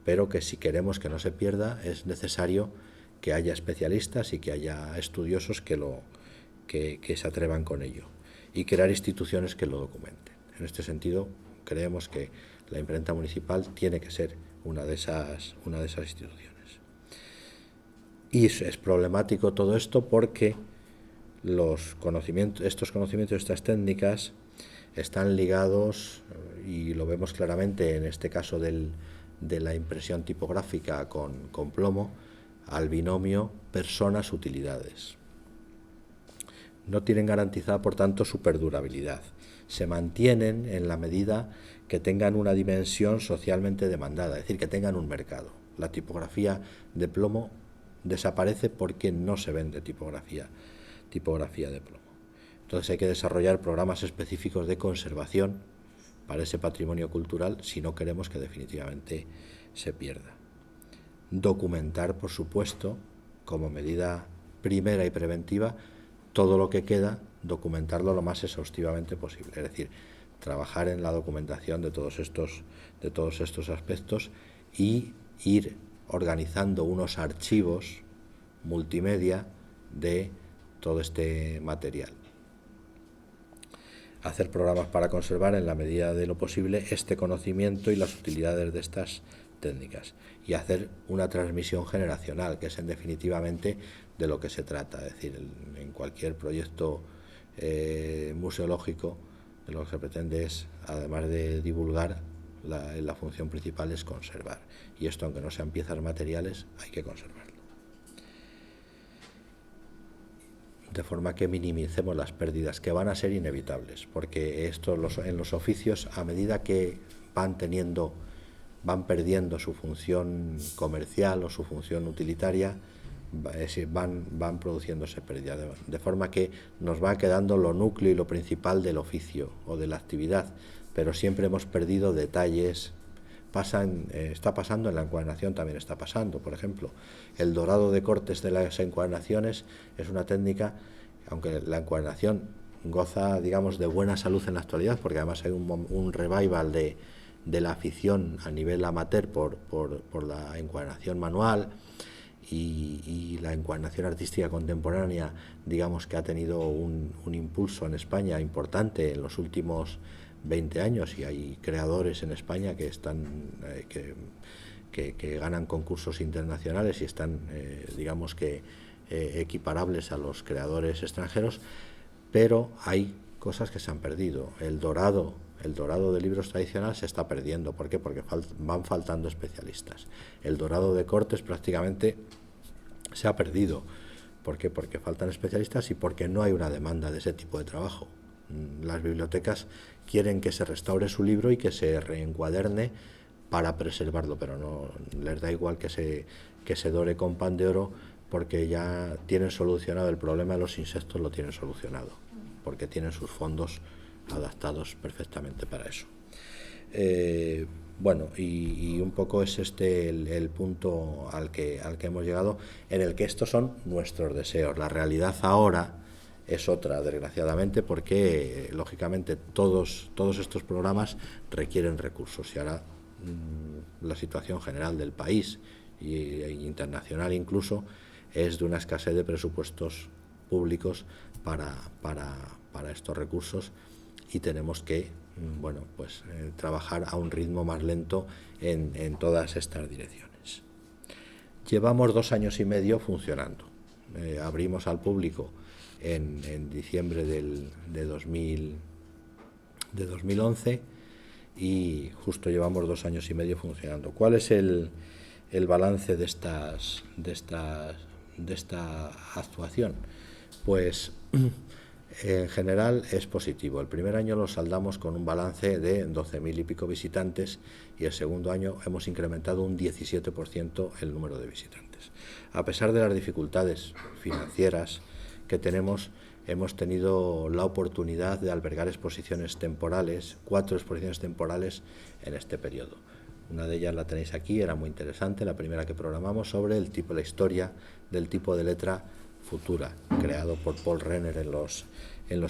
pero que si queremos que no se pierda es necesario que haya especialistas y que haya estudiosos que se atrevan con ello y crear instituciones que lo documenten. En este sentido, creemos que la imprenta municipal tiene que ser una de esas instituciones. Y es problemático todo esto porque estos conocimientos, estas técnicas, están ligados, y lo vemos claramente en este caso de la impresión tipográfica con plomo, al binomio personas-utilidades. No tienen garantizada, por tanto, su perdurabilidad. Se mantienen en la medida que tengan una dimensión socialmente demandada, es decir, que tengan un mercado. La tipografía de plomo desaparece porque no se vende tipografía de plomo. Entonces hay que desarrollar programas específicos de conservación para ese patrimonio cultural si no queremos que definitivamente se pierda. Documentar, por supuesto, como medida primera y preventiva, todo lo que queda, documentarlo lo más exhaustivamente posible. Es decir, trabajar en la documentación de todos estos aspectos y ir organizando unos archivos multimedia de todo este material. Hacer programas para conservar en la medida de lo posible este conocimiento y las utilidades de estas técnicas, y hacer una transmisión generacional, que es en definitivamente de lo que se trata. Es decir, en cualquier proyecto museológico, de lo que se pretende es, además de divulgar, la función principal es conservar, y esto, aunque no sean piezas materiales, hay que conservarlo, de forma que minimicemos las pérdidas, que van a ser inevitables, porque en los oficios, a medida que van perdiendo su función comercial o su función utilitaria, van produciéndose pérdidas, de forma que nos va quedando lo núcleo y lo principal del oficio o de la actividad, pero siempre hemos perdido detalles. Está pasando en la encuadernación, también está pasando. Por ejemplo, el dorado de cortes de las encuadernaciones es una técnica, aunque la encuadernación goza, digamos, de buena salud en la actualidad, porque además hay un revival de la afición a nivel amateur por la encuadernación manual, y la encuadernación artística contemporánea, digamos, que ha tenido un impulso en España importante en los últimos 20 años, y hay creadores en España que ganan concursos internacionales y están, digamos que, equiparables a los creadores extranjeros, pero hay cosas que se han perdido. El dorado de libros tradicionales se está perdiendo. ¿Por qué? Porque van faltando especialistas. El dorado de cortes prácticamente se ha perdido. ¿Por qué? Porque faltan especialistas y porque no hay una demanda de ese tipo de trabajo. Las bibliotecas quieren que se restaure su libro y que se reencuaderne para preservarlo, pero no les da igual que se dore con pan de oro, porque ya tienen solucionado el problema de los insectos, lo tienen solucionado, porque tienen sus fondos adaptados perfectamente para eso. Bueno, y un poco es este el punto al que hemos llegado, en el que estos son nuestros deseos. La realidad ahora es otra, desgraciadamente, porque lógicamente todos estos programas requieren recursos, y ahora la situación general del país e internacional incluso es de una escasez de presupuestos públicos para estos recursos, y tenemos que trabajar a un ritmo más lento en todas estas direcciones. Llevamos 2 años y medio funcionando. Abrimos al público en diciembre de 2011, y justo llevamos 2 años y medio funcionando. ¿Cuál es el balance de esta actuación? Pues en general es positivo. El primer año lo saldamos con un balance de 12.000 y pico visitantes, y el segundo año hemos incrementado un 17% el número de visitantes. A pesar de las dificultades financieras que tenemos, hemos tenido la oportunidad de albergar exposiciones temporales, 4 exposiciones temporales en este periodo. Una de ellas la tenéis aquí, era muy interesante, la primera que programamos, sobre la historia del tipo de letra futura, creado por Paul Renner en los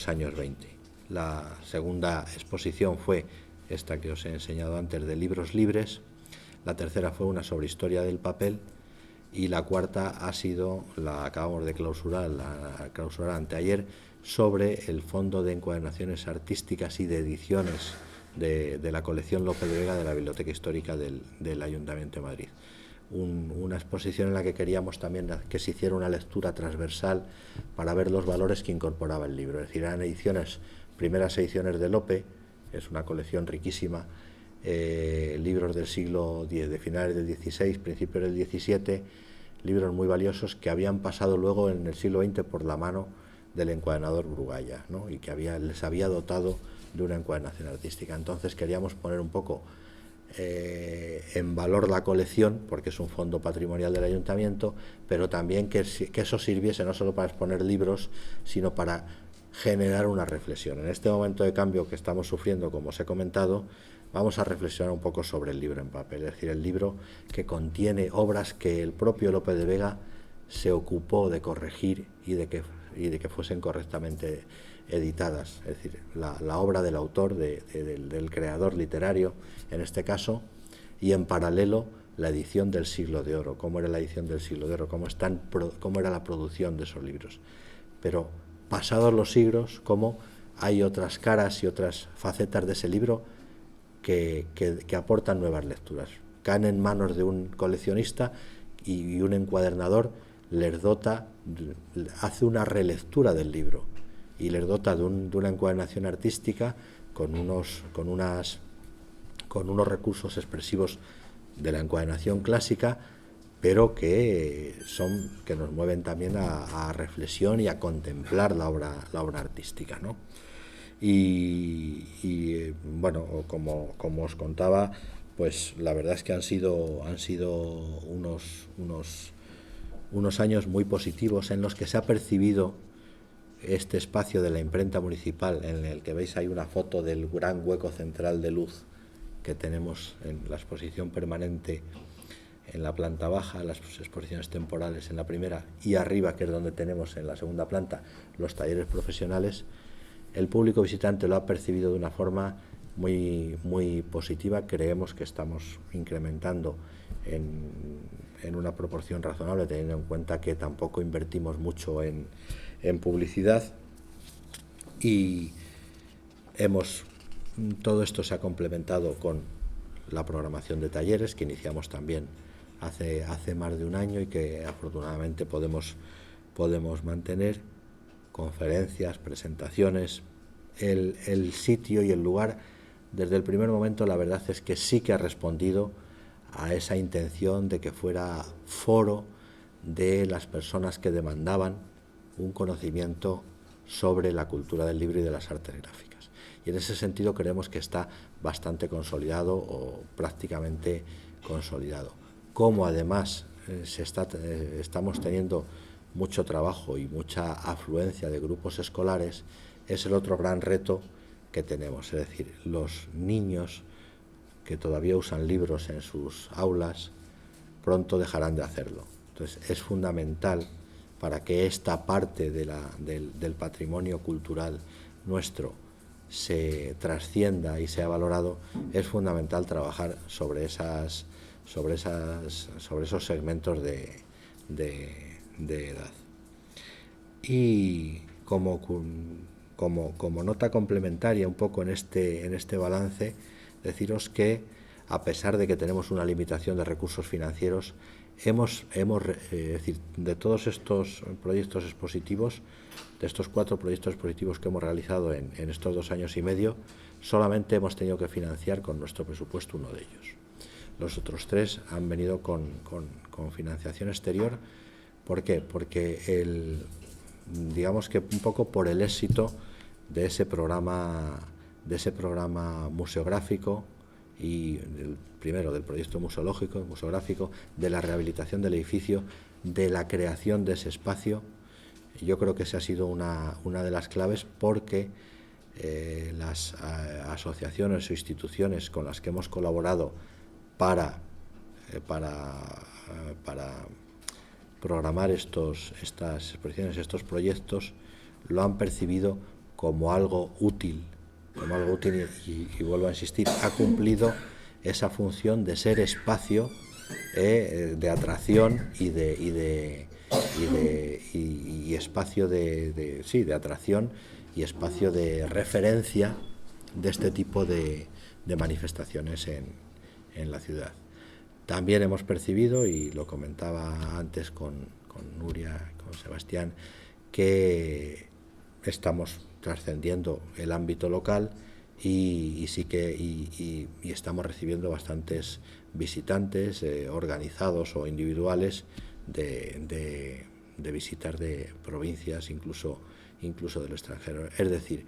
años 20. La segunda exposición fue esta que os he enseñado antes, de libros libres. La tercera fue una sobre historia del papel, y la cuarta ha sido, la acabamos de clausurar anteayer, sobre el Fondo de Encuadernaciones Artísticas y de Ediciones de la colección López de Vega de la Biblioteca Histórica del Ayuntamiento de Madrid. Una exposición en la que queríamos también que se hiciera una lectura transversal para ver los valores que incorporaba el libro. Es decir, eran primeras ediciones de Lope, es una colección riquísima, libros del siglo X, de finales del XVI, principios del XVII, libros muy valiosos que habían pasado luego en el siglo XX por la mano del encuadernador Brugalla, ¿no? Y que les había dotado de una encuadernación artística. Entonces queríamos poner un poco en valor la colección, porque es un fondo patrimonial del ayuntamiento, pero también que eso sirviese no solo para exponer libros, sino para generar una reflexión. En este momento de cambio que estamos sufriendo, como os he comentado, vamos a reflexionar un poco sobre el libro en papel, es decir, el libro que contiene obras que el propio Lope de Vega se ocupó de corregir y de que fuesen correctamente editadas, es decir, la obra del autor, del creador literario, en este caso, y en paralelo la edición del Siglo de Oro, cómo era la edición del Siglo de Oro, cómo era la producción de esos libros. Pero pasados los siglos, cómo hay otras caras y otras facetas de ese libro que aportan nuevas lecturas. Caen en manos de un coleccionista y un encuadernador les dota, hace una relectura del libro y les dota de una encuadernación artística con unos recursos expresivos de la encuadernación clásica, pero que nos mueven también a reflexión y a contemplar la obra artística, ¿no? Y bueno, como os contaba, pues la verdad es que han sido unos años muy positivos en los que se ha percibido este espacio de la imprenta municipal, en el que veis ahí una foto del gran hueco central de luz que tenemos en la exposición permanente en la planta baja, las exposiciones temporales en la primera, y arriba, que es donde tenemos en la segunda planta los talleres profesionales. El público visitante lo ha percibido de una forma muy, muy positiva. Creemos que estamos incrementando en una proporción razonable, teniendo en cuenta que tampoco invertimos mucho en publicidad, y todo esto se ha complementado con la programación de talleres que iniciamos también hace más de un año y que afortunadamente podemos mantener, conferencias, presentaciones. El sitio y el lugar, desde el primer momento, la verdad es que sí que ha respondido a esa intención de que fuera foro de las personas que demandaban un conocimiento sobre la cultura del libro y de las artes gráficas. Y en ese sentido creemos que está bastante consolidado o prácticamente consolidado. Como además estamos teniendo mucho trabajo y mucha afluencia de grupos escolares, es el otro gran reto que tenemos. Es decir, los niños que todavía usan libros en sus aulas pronto dejarán de hacerlo. Entonces es fundamental, para que esta parte del patrimonio cultural nuestro se trascienda y sea valorado, es fundamental trabajar sobre esos segmentos de edad. Y como nota complementaria un poco en este balance, deciros que, a pesar de que tenemos una limitación de recursos financieros, es decir, de todos estos proyectos expositivos, de estos 4 proyectos expositivos que hemos realizado en estos 2 años y medio, solamente hemos tenido que financiar con nuestro presupuesto uno de ellos. Los otros 3 han venido con financiación exterior. ¿Por qué? Porque digamos que un poco por el éxito de ese programa museográfico, y primero del proyecto museográfico, de la rehabilitación del edificio, de la creación de ese espacio. Yo creo que esa ha sido una de las claves, porque las asociaciones o instituciones con las que hemos colaborado para programar estas exposiciones, estos proyectos, lo han percibido como algo útil, y vuelvo a insistir, ha cumplido esa función de ser espacio de atracción y espacio de atracción y espacio de referencia de este tipo de manifestaciones en la ciudad. También hemos percibido, y lo comentaba antes con Nuria, con Sebastián, que estamos trascendiendo el ámbito local y estamos recibiendo bastantes visitantes organizados o individuales de visitas de provincias, incluso del extranjero. Es decir,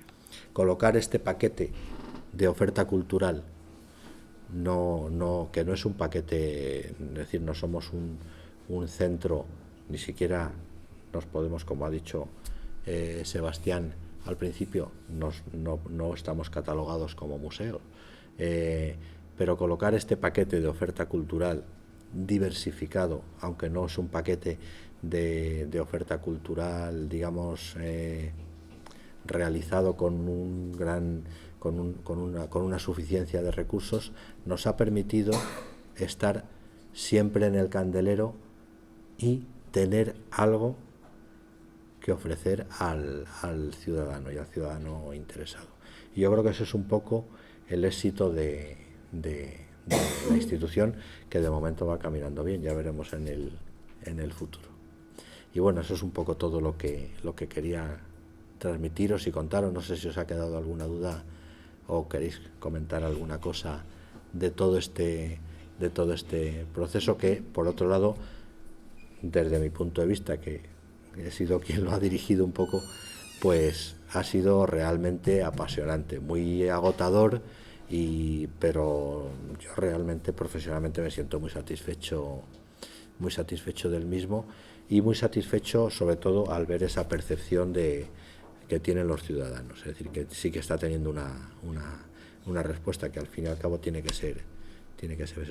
colocar este paquete de oferta cultural, que no es un paquete, es decir, no somos un centro, ni siquiera nos podemos, como ha dicho Sebastián, al principio no estamos catalogados como museo, pero colocar este paquete de oferta cultural diversificado, aunque no es un paquete de oferta cultural, digamos, realizado con una suficiencia de recursos, nos ha permitido estar siempre en el candelero y tener algo que ofrecer al ciudadano y al ciudadano interesado. Y yo creo que eso es un poco el éxito de la institución, que de momento va caminando bien, ya veremos en el futuro. Y bueno, eso es un poco todo lo que quería transmitiros y contaros. No sé si os ha quedado alguna duda o queréis comentar alguna cosa de todo este proceso, que por otro lado, desde mi punto de vista, que he sido quien lo ha dirigido un poco, pues ha sido realmente apasionante, muy agotador, pero yo realmente profesionalmente me siento muy satisfecho del mismo, y muy satisfecho sobre todo al ver esa percepción que tienen los ciudadanos. Es decir, que sí que está teniendo una respuesta que al fin y al cabo tiene que ser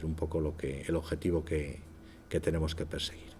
un poco el objetivo que tenemos que perseguir.